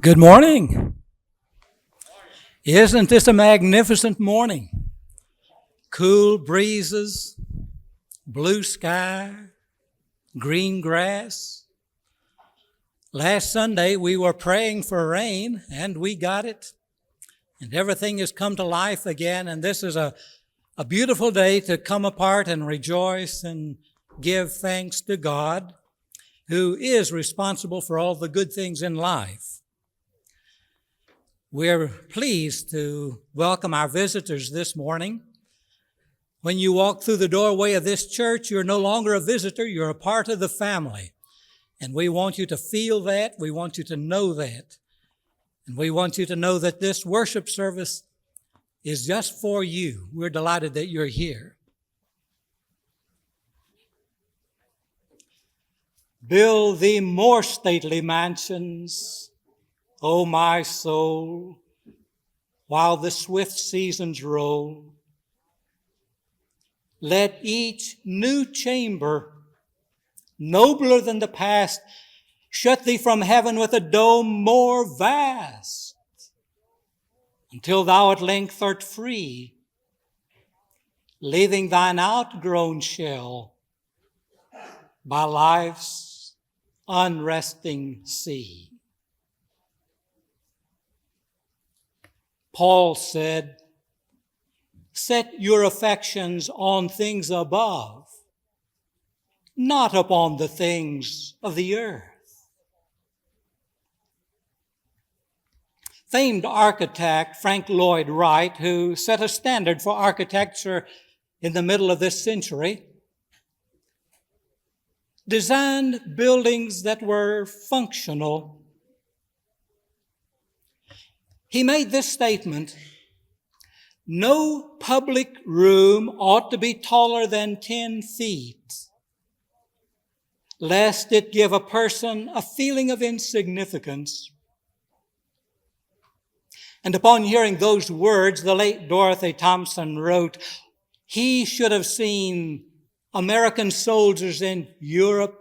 Good morning. Isn't this a magnificent morning? Cool breezes, blue sky, green grass. Last Sunday we were praying for rain and we got it. And everything has come to life again, and this is a beautiful day to come apart and rejoice and give thanks to God, who is responsible for all the good things in life. We're pleased to welcome our visitors this morning. When you walk through the doorway of this church, you're no longer a visitor, you're a part of the family. And we want you to feel that, we want you to know that. And we want you to know that this worship service is just for you. We're delighted that you're here. Build thee more stately mansions, O my soul, while the swift seasons roll. Let each new chamber, nobler than the past, shut thee from heaven with a dome more vast, until thou at length art free, leaving thine outgrown shell by life's unresting sea. Paul said, set your affections on things above, not upon the things of the earth. Famed architect Frank Lloyd Wright, who set a standard for architecture in the middle of this century, designed buildings that were functional. He made this statement: no public room ought to be taller than 10 feet, lest it give a person a feeling of insignificance. And upon hearing those words, the late Dorothy Thompson wrote, he should have seen American soldiers in Europe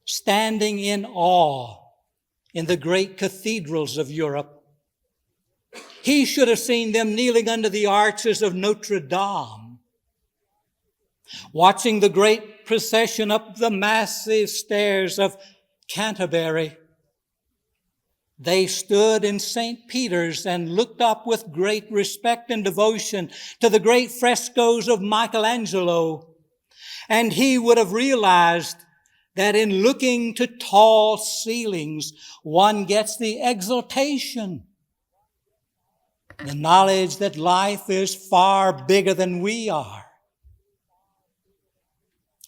standing in awe in the great cathedrals of Europe. He should have seen them kneeling under the arches of Notre Dame, watching the great procession up the massive stairs of Canterbury. They stood in St. Peter's and looked up with great respect and devotion to the great frescoes of Michelangelo. And he would have realized that in looking to tall ceilings, one gets the exaltation, the knowledge that life is far bigger than we are.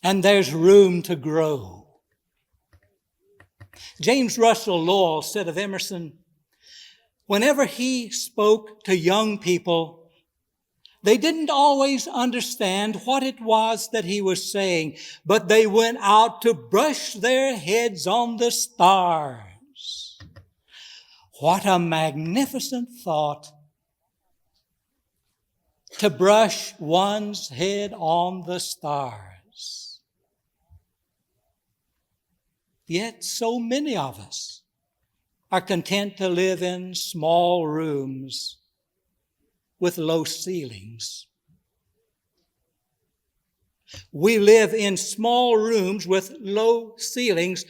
And there's room to grow. James Russell Lowell said of Emerson, whenever he spoke to young people, they didn't always understand what it was that he was saying, but they went out to brush their heads on the stars. What a magnificent thought, to brush one's head on the stars. Yet so many of us are content to live in small rooms with low ceilings. We live in small rooms with low ceilings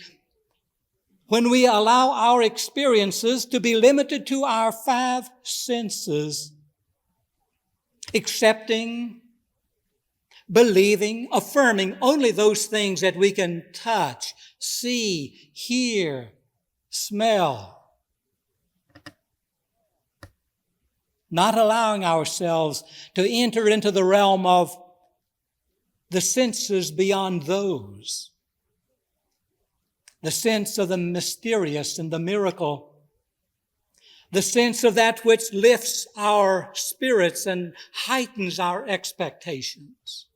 when we allow our experiences to be limited to our 5 senses, accepting, believing, affirming only those things that we can touch, see, hear, smell. Not allowing ourselves to enter into the realm of the senses beyond those. The sense of the mysterious and the miracle. The sense of that which lifts our spirits and heightens our expectations.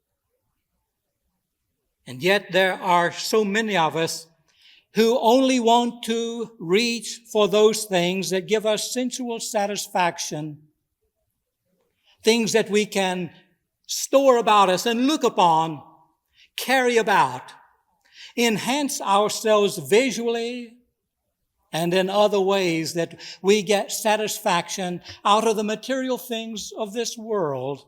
And yet there are so many of us who only want to reach for those things that give us sensual satisfaction, things that we can store about us and look upon, carry about, enhance ourselves visually and in other ways that we get satisfaction out of the material things of this world,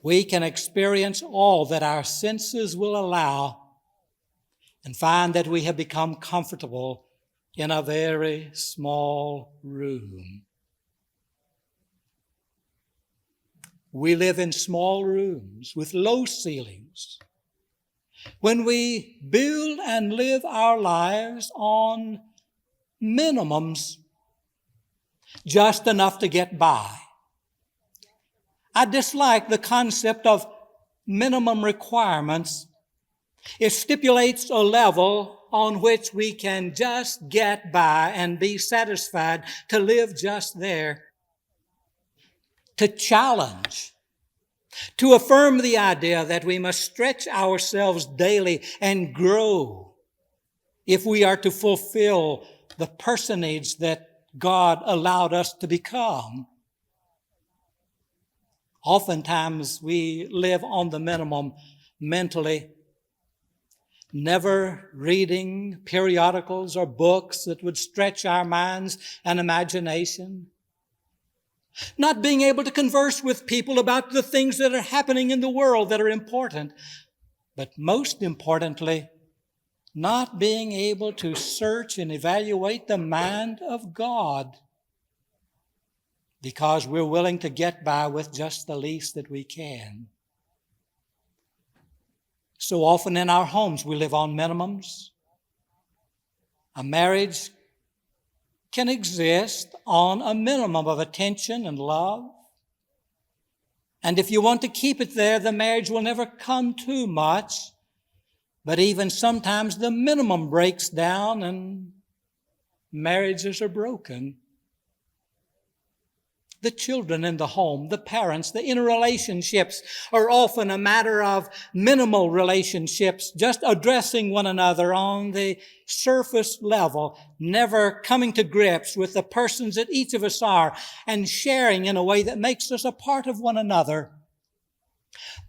we can experience all that our senses will allow and find that we have become comfortable in a very small room. We live in small rooms with low ceilings. When we build and live our lives on minimums, just enough to get by. I dislike the concept of minimum requirements. It stipulates a level on which we can just get by and be satisfied to live just there. To challenge, to affirm the idea that we must stretch ourselves daily and grow if we are to fulfill the personage that God allowed us to become. Oftentimes we live on the minimum mentally, never reading periodicals or books that would stretch our minds and imagination, not being able to converse with people about the things that are happening in the world that are important, but most importantly, not being able to search and evaluate the mind of God because we're willing to get by with just the least that we can. So often in our homes we live on minimums. A marriage can exist on a minimum of attention and love. And if you want to keep it there, the marriage will never come too much. But even sometimes the minimum breaks down and marriages are broken. The children in the home, the parents, the interrelationships are often a matter of minimal relationships, just addressing one another on the surface level, never coming to grips with the persons that each of us are and sharing in a way that makes us a part of one another.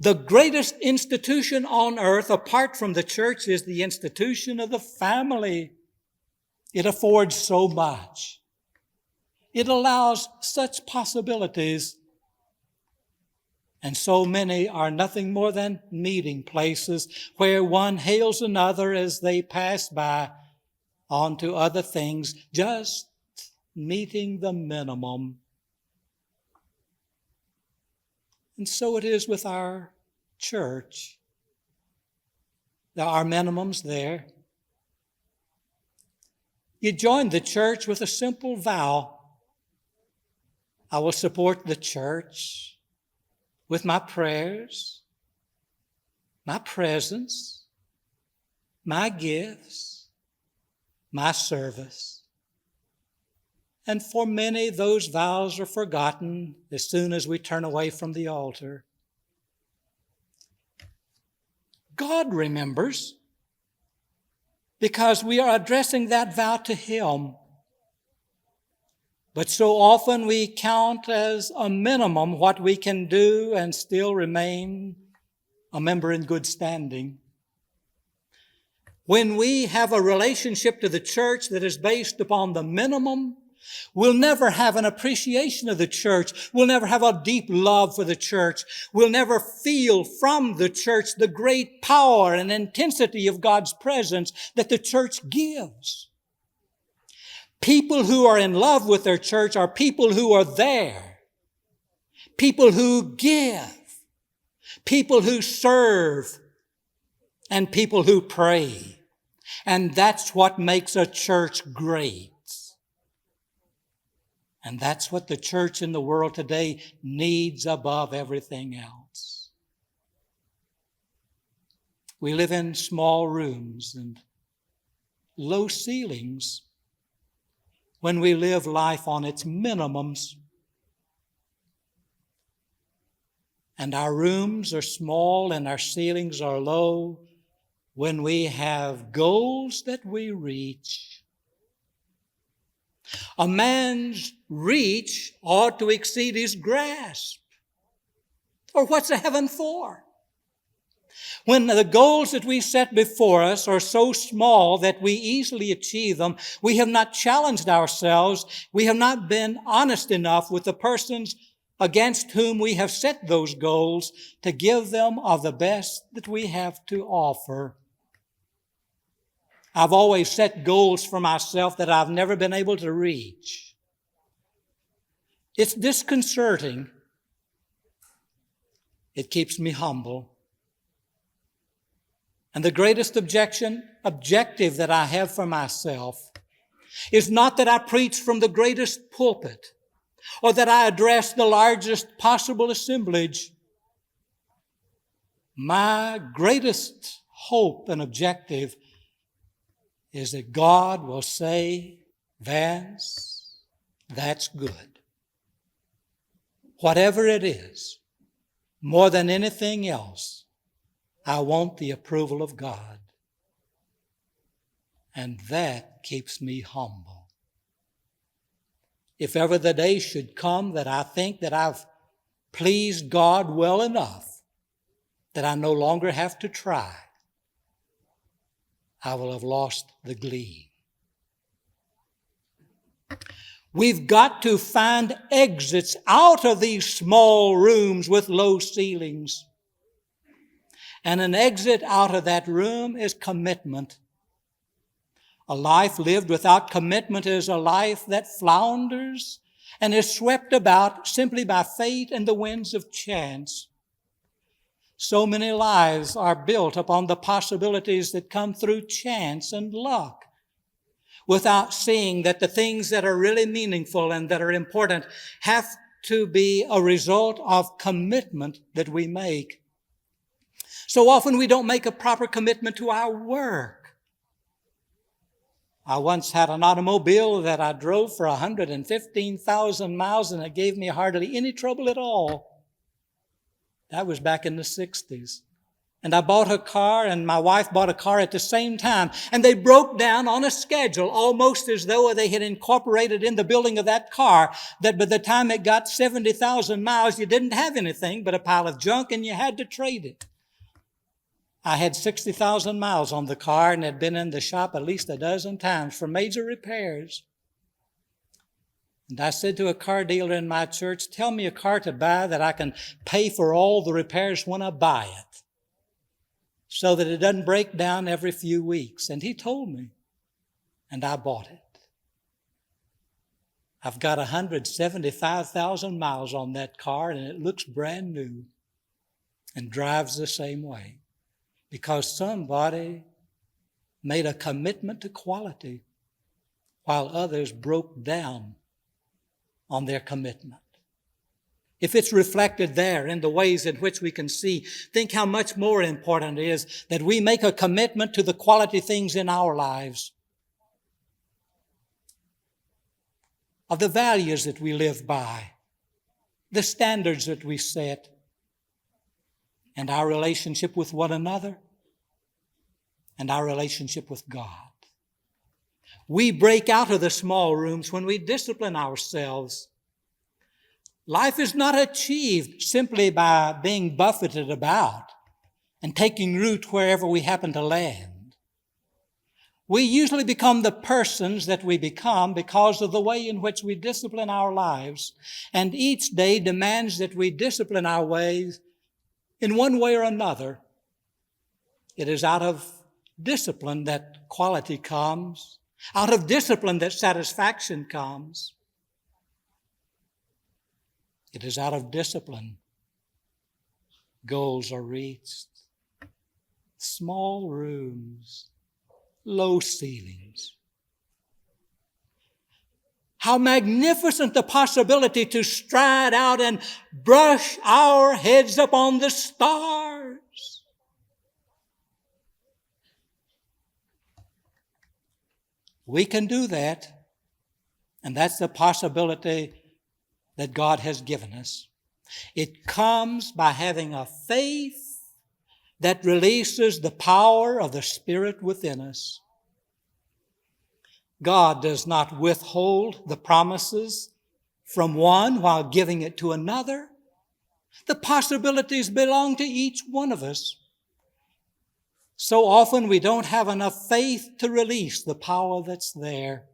The greatest institution on earth, apart from the church, is the institution of the family. It affords so much. It allows such possibilities. And so many are nothing more than meeting places where one hails another as they pass by on to other things, just meeting the minimum. And so it is with our church. There are minimums there. You join the church with a simple vow. I will support the church with my prayers, my presence, my gifts, my service. And for many, those vows are forgotten as soon as we turn away from the altar. God remembers because we are addressing that vow to Him. But so often we count as a minimum what we can do and still remain a member in good standing. When we have a relationship to the church that is based upon the minimum, we'll never have an appreciation of the church. We'll never have a deep love for the church. We'll never feel from the church the great power and intensity of God's presence that the church gives. People who are in love with their church are people who are there, people who give, people who serve, and people who pray. And that's what makes a church great. And that's what the church in the world today needs above everything else. We live in small rooms and low ceilings when we live life on its minimums. And our rooms are small and our ceilings are low when we have goals that we reach. A man's reach ought to exceed his grasp. Or what's a heaven for? When the goals that we set before us are so small that we easily achieve them, we have not challenged ourselves. We have not been honest enough with the persons against whom we have set those goals to give them of the best that we have to offer. I've always set goals for myself that I've never been able to reach. It's disconcerting. It keeps me humble. And the greatest objective that I have for myself is not that I preach from the greatest pulpit or that I address the largest possible assemblage. My greatest hope and objective is that God will say, Vance, that's good. Whatever it is, more than anything else, I want the approval of God. And that keeps me humble. If ever the day should come that I think that I've pleased God well enough that I no longer have to try, I will have lost the glee. We've got to find exits out of these small rooms with low ceilings. And an exit out of that room is commitment. A life lived without commitment is a life that flounders and is swept about simply by fate and the winds of chance. So many lives are built upon the possibilities that come through chance and luck, without seeing that the things that are really meaningful and that are important have to be a result of commitment that we make. So often we don't make a proper commitment to our work. I once had an automobile that I drove for 115,000 miles, and it gave me hardly any trouble at all. That was back in the 60s. And I bought a car, and my wife bought a car at the same time. And they broke down on a schedule, almost as though they had incorporated in the building of that car that by the time it got 70,000 miles, you didn't have anything but a pile of junk, and you had to trade it. I had 60,000 miles on the car and had been in the shop at least a dozen times for major repairs. And I said to a car dealer in my church, tell me a car to buy that I can pay for all the repairs when I buy it, so that it doesn't break down every few weeks. And he told me, and I bought it. I've got 175,000 miles on that car, and it looks brand new and drives the same way, because somebody made a commitment to quality while others broke down on their commitment. If it's reflected there in the ways in which we can see, think how much more important it is that we make a commitment to the quality things in our lives, of the values that we live by, the standards that we set, and our relationship with one another, and our relationship with God. We break out of the small rooms when we discipline ourselves. Life is not achieved simply by being buffeted about and taking root wherever we happen to land. We usually become the persons that we become because of the way in which we discipline our lives, and each day demands that we discipline our ways in one way or another. It is out of discipline that quality comes. Out of discipline that satisfaction comes. It is out of discipline goals are reached. Small rooms, low ceilings. How magnificent the possibility to stride out and brush our heads up on the stars. We can do that, and that's the possibility that God has given us. It comes by having a faith that releases the power of the Spirit within us. God does not withhold the promises from one while giving it to another. The possibilities belong to each one of us. So often we don't have enough faith to release the power that's there.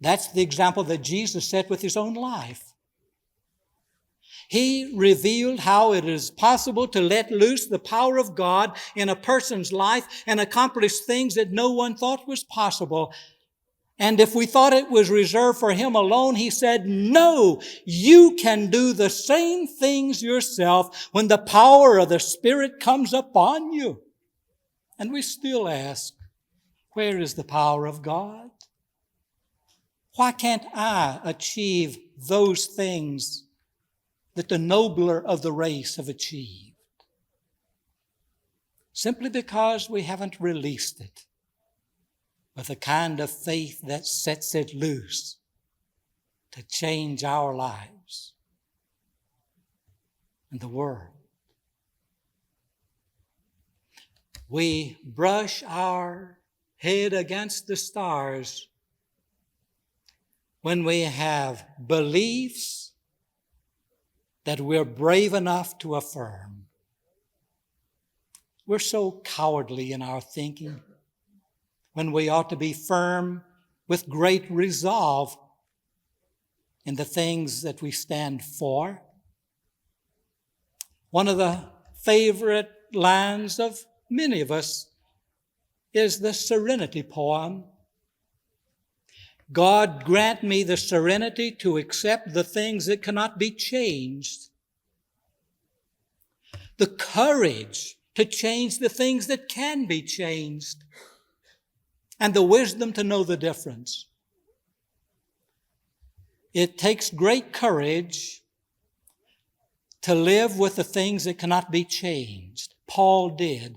That's the example that Jesus set with his own life. He revealed how it is possible to let loose the power of God in a person's life and accomplish things that no one thought was possible. And if we thought it was reserved for him alone, he said, no, you can do the same things yourself when the power of the Spirit comes upon you. And we still ask, where is the power of God? Why can't I achieve those things that the nobler of the race have achieved? Simply because we haven't released it with a kind of faith that sets it loose to change our lives and the world. We brush our head against the stars when we have beliefs that we're brave enough to affirm. We're so cowardly in our thinking when we ought to be firm with great resolve in the things that we stand for. One of the favorite lines of many of us is the Serenity poem. God grant me the serenity to accept the things that cannot be changed, the courage to change the things that can be changed, and the wisdom to know the difference. It takes great courage to live with the things that cannot be changed. Paul did.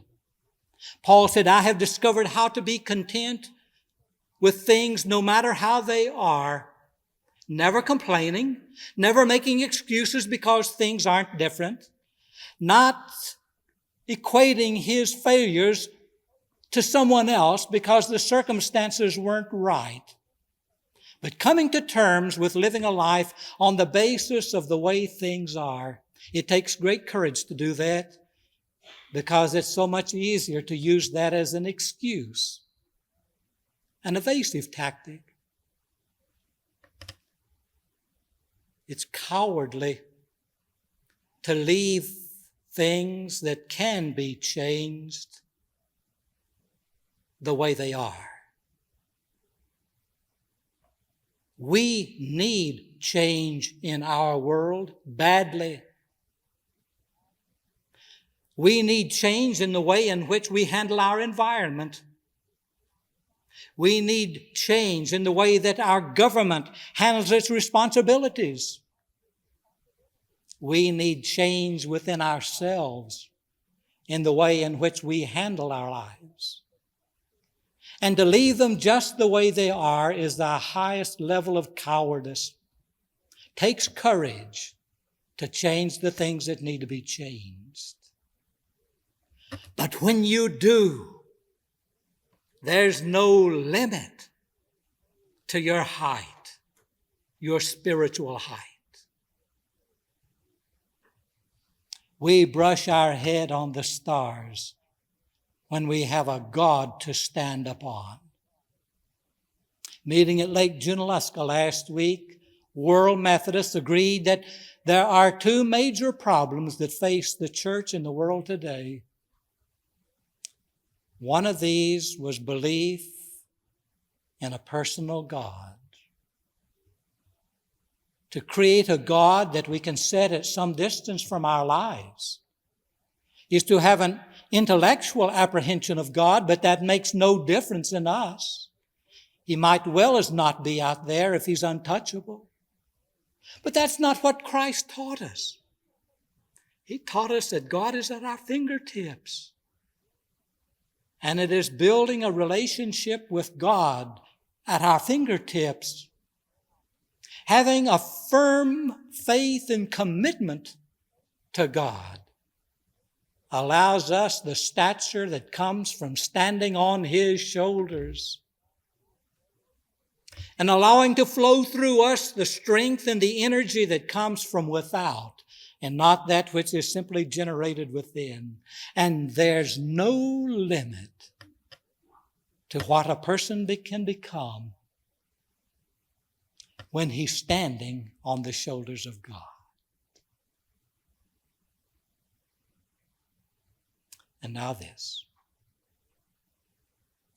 Paul said, I have discovered how to be content with things no matter how they are, never complaining, never making excuses because things aren't different, not equating his failures to someone else because the circumstances weren't right, but coming to terms with living a life on the basis of the way things are. It takes great courage to do that because it's so much easier to use that as an excuse, an evasive tactic. It's cowardly to leave things that can be changed the way they are. We need change in our world badly. We need change in the way in which we handle our environment. We need change in the way that our government handles its responsibilities. We need change within ourselves in the way in which we handle our lives. And to leave them just the way they are is the highest level of cowardice. It takes courage to change the things that need to be changed. But when you do, there's no limit to your height, your spiritual height. We brush our head on the stars when we have a God to stand upon. Meeting at Lake Junaluska last week, World Methodists agreed that there are two major problems that face the church in the world today. One of these was belief in a personal God. To create a God that we can set at some distance from our lives is to have an intellectual apprehension of God, but that makes no difference in us. He might well as not be out there if he's untouchable. But that's not what Christ taught us. He taught us that God is at our fingertips. And it is building a relationship with God at our fingertips, having a firm faith and commitment to God, allows us the stature that comes from standing on his shoulders and allowing to flow through us the strength and the energy that comes from without, and not that which is simply generated within. And there's no limit to what a person can become when he's standing on the shoulders of God. And now this.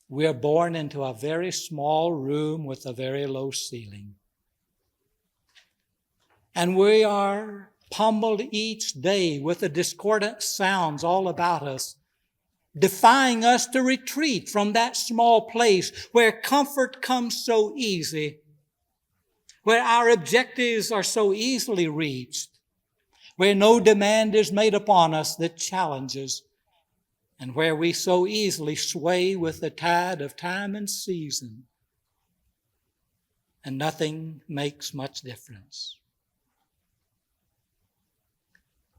We are born into a very small room with a very low ceiling. And we are pummeled each day with the discordant sounds all about us, defying us to retreat from that small place where comfort comes so easy, where our objectives are so easily reached, where no demand is made upon us that challenges, and where we so easily sway with the tide of time and season, and nothing makes much difference.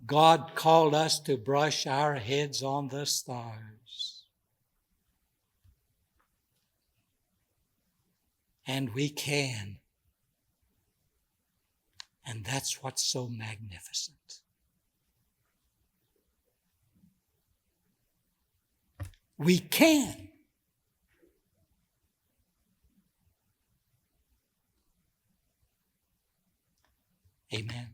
God called us to brush our heads on the stars. And we can. And that's what's so magnificent. We can. Amen.